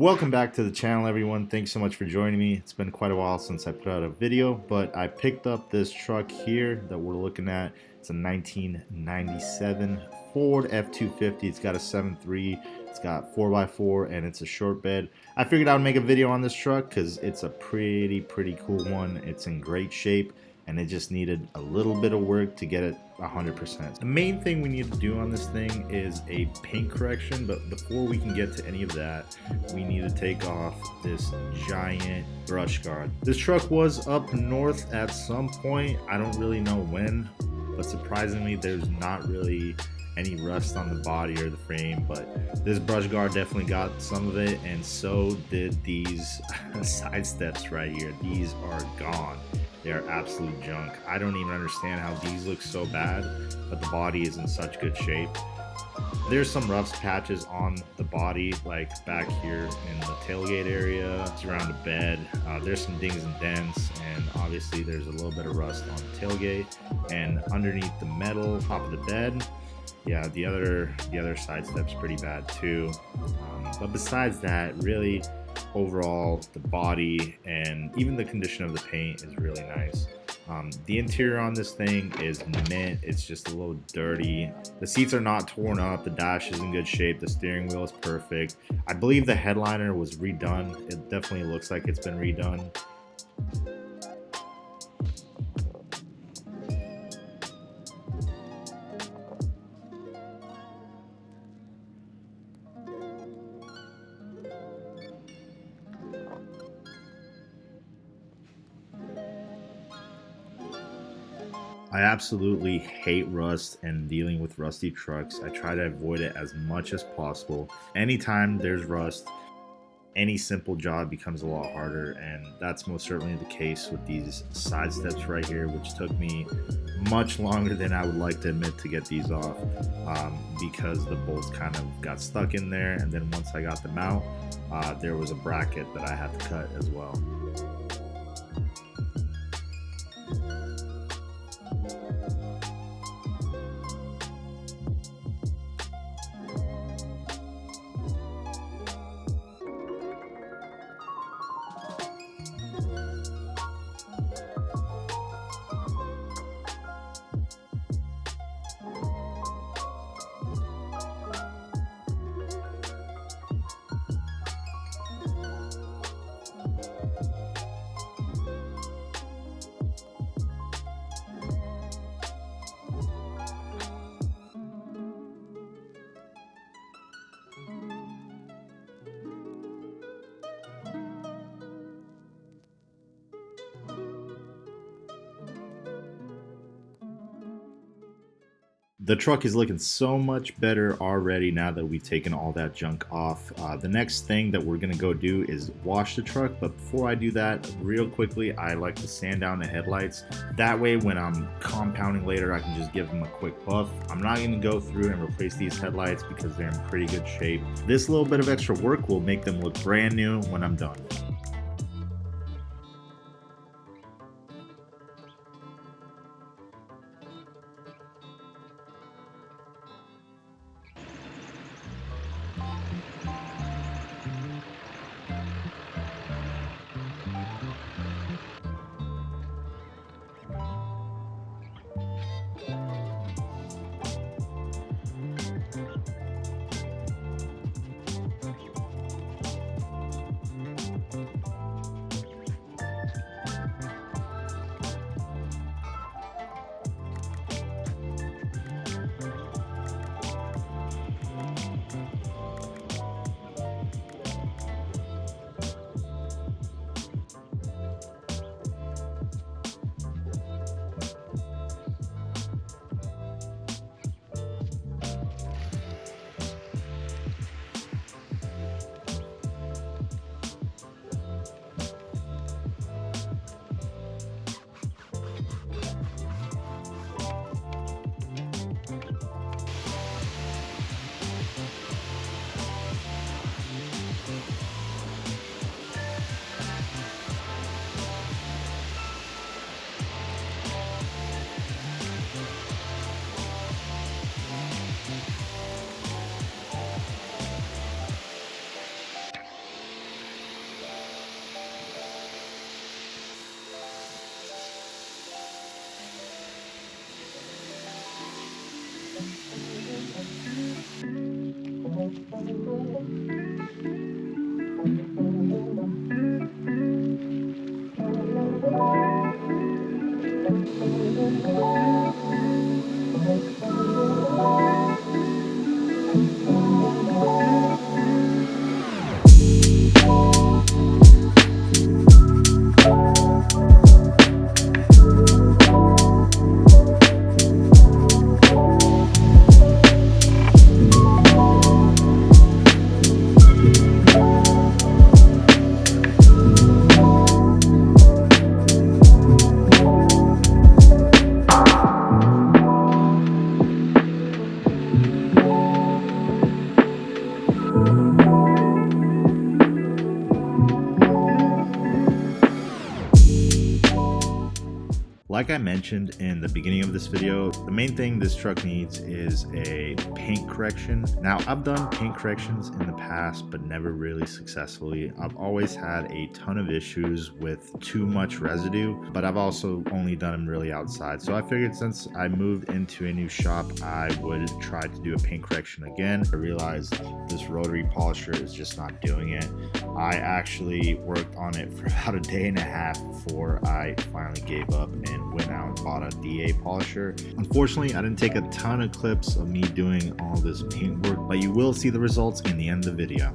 Welcome back to the channel, everyone. Thanks so much for joining me. It's been quite a while since I put out a video, but I picked up this truck here that we're looking at. It's a 1997 Ford F250. It's got a 7.3, it's got 4x4, and it's a short bed. I figured I would make a video on this truck because it's a pretty cool one. It's in great shape, and it just needed a little bit of work to get it 100%. The main thing we need to do on this thing is a paint correction, but before we can get to any of that, we need to take off this giant brush guard. This truck was up north at some point. I don't really know when, but surprisingly there's not really any rust on the body or the frame, but this brush guard definitely got some of it, and so did these side steps right here. These are gone. They are absolute junk. I don't even understand how these look so bad, but the body is in such good shape. There's some rough patches on the body, like back here in the tailgate area, around the bed. There's some dings and dents, and obviously there's a little bit of rust on the tailgate and underneath the metal top of the bed. Yeah, the other side step's pretty bad too. But besides that, really, overall, the body and even the condition of the paint is really nice. The interior on this thing is mint. It's just a little dirty. The seats are not torn up. The dash is in good shape. The steering wheel is perfect. I believe the headliner was redone. It definitely looks like it's been redone. I absolutely hate rust and dealing with rusty trucks. I try to avoid it as much as possible. Anytime there's rust, any simple job becomes a lot harder, and that's most certainly the case with these side steps right here, which took me much longer than I would like to admit to get these off, because the bolts kind of got stuck in there, and then once I got them out, there was a bracket that I had to cut as well. The truck is looking so much better already now that we've taken all that junk off. The next thing that we're gonna go do is wash the truck, but before I do that, real quickly, I like to sand down the headlights. That way, when I'm compounding later, I can just give them a quick buff. I'm not gonna go through and replace these headlights because they're in pretty good shape. This little bit of extra work will make them look brand new when I'm done. Like I mentioned in the beginning of this video, the main thing this truck needs is a paint correction. Now, I've done paint corrections in the past, but never really successfully. I've always had a ton of issues with too much residue, but I've also only done them really outside. So I figured since I moved into a new shop, I would try to do a paint correction again. I realized this rotary polisher is just not doing it. I actually worked on it for about a day and a half before I finally gave up and went out and bought a DA polisher. Unfortunately, I didn't take a ton of clips of me doing all this paint work, but you will see the results in the end of the video.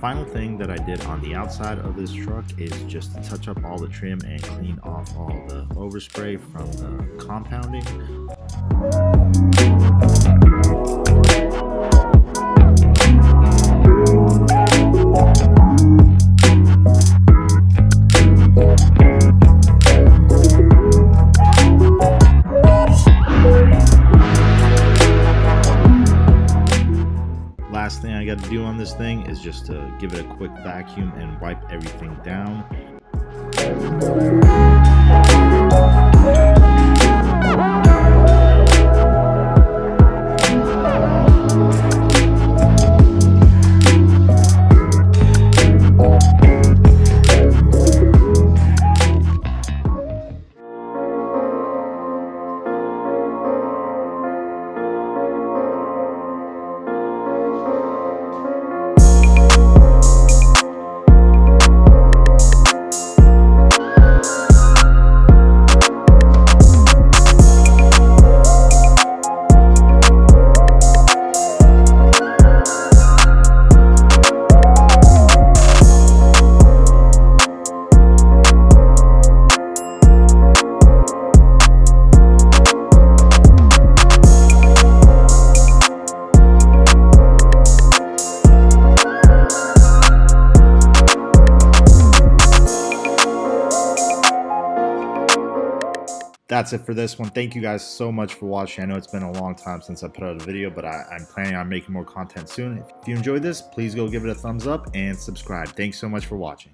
Final thing that I did on the outside of this truck is just to touch up all the trim and clean off all the overspray from the compounding. Last thing I got to do on this thing is just to give it a quick vacuum and wipe everything down. That's it for this one. Thank you guys so much for watching. I know it's been a long time since I put out a video, but I'm planning on making more content soon. If you enjoyed this, please go give it a thumbs up and subscribe. Thanks so much for watching.